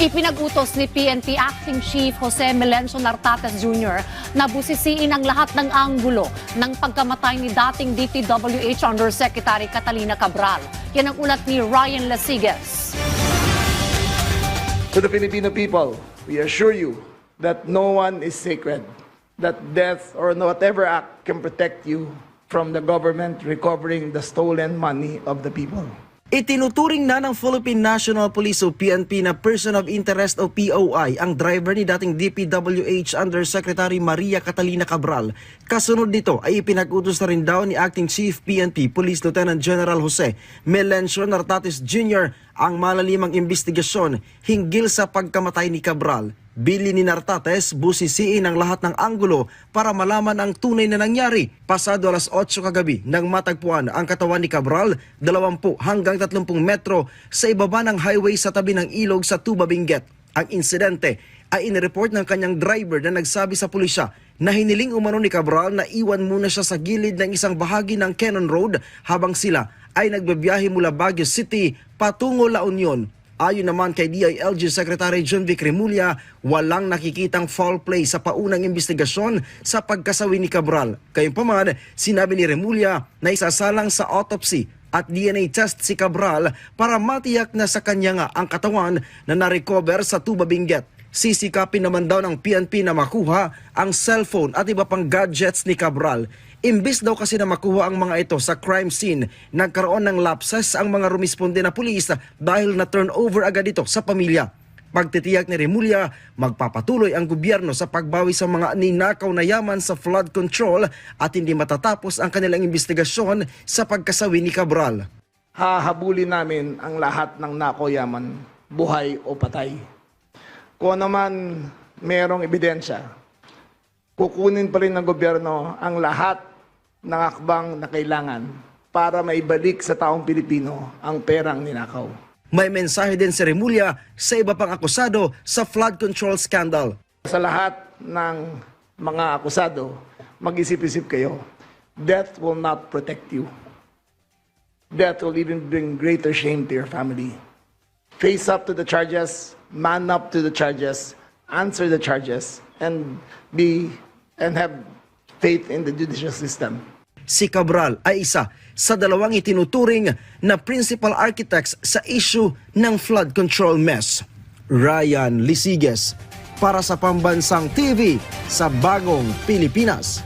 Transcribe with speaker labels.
Speaker 1: Ipinag-utos ni PNP Acting Chief Jose Melencio Nartates Jr. na busisiin ang lahat ng anggulo ng pagkamatay ni dating DPWH Undersecretary Catalina Cabral. Yan ang ulat ni Ryan Lasigas.
Speaker 2: To the Filipino people, we assure you that no one is sacred, that death or whatever act can protect you from the government recovering the stolen money of the people.
Speaker 3: Itinuturing na ng Philippine National Police o PNP na Person of Interest o POI ang driver ni dating DPWH Undersecretary Maria Catalina Cabral. Kasunod nito ay ipinag-utos na rin daw ni Acting Chief PNP Police Lieutenant General Jose Melencio Nartates Jr. ang malalimang investigasyon hinggil sa pagkamatay ni Cabral. Bili ni Nartates busisiin ang lahat ng anggulo para malaman ang tunay na nangyari. Pasado alas 8 kagabi nang matagpuan ang katawan ni Cabral 20 hanggang 30 metro sa ibaba ng highway sa tabi ng ilog sa Tuba, Benguet. Ang insidente ay inireport ng kanyang driver na nagsabi sa pulisya na hiniling umano ni Cabral na iwan muna siya sa gilid ng isang bahagi ng Cannon Road habang sila ay nagbabiyahe mula Baguio City patungo La Union. Ayon naman kay DILG Secretary John Vic Remulla, walang nakikitang foul play sa paunang investigasyon sa pagkasawi ni Cabral. Gayunpaman, sinabi ni Remulla na isasalang sa autopsy at DNA test si Cabral para matiyak na sa kanya nga ang katawan na narecover sa Tuba, Benguet. Sisikapin naman daw ng PNP na makuha ang cellphone at iba pang gadgets ni Cabral. Imbis daw kasi na makuha ang mga ito sa crime scene, nagkaroon ng lapses ang mga rumisponde na pulis dahil na turnover agad ito sa pamilya. Pagtitiyak ni Remulla, magpapatuloy ang gobyerno sa pagbawi sa mga ninakaw na yaman sa flood control at hindi matatapos ang kanilang investigasyon sa pagkasawi ni Cabral.
Speaker 2: Hahabulin namin ang lahat ng nakaw yaman, buhay o patay. Kung naman mayroong ebidensya, kukunin pa rin ng gobyerno ang lahat ng akbang na kailangan para maibalik sa taong Pilipino ang perang ninakaw.
Speaker 3: May mensahe din si Remulla sa iba pang akusado sa flood control scandal.
Speaker 2: Sa lahat ng mga akusado, mag-isip-isip kayo. Death will not protect you. Death will even bring greater shame to your family. Face up to the charges, man up to the charges, answer the charges, and have faith in the judicial system.
Speaker 3: Si Cabral ay isa sa dalawang itinuturing na principal architects sa issue ng flood control mess. Ryan Lasigas para sa Pambansang TV sa Bagong Pilipinas.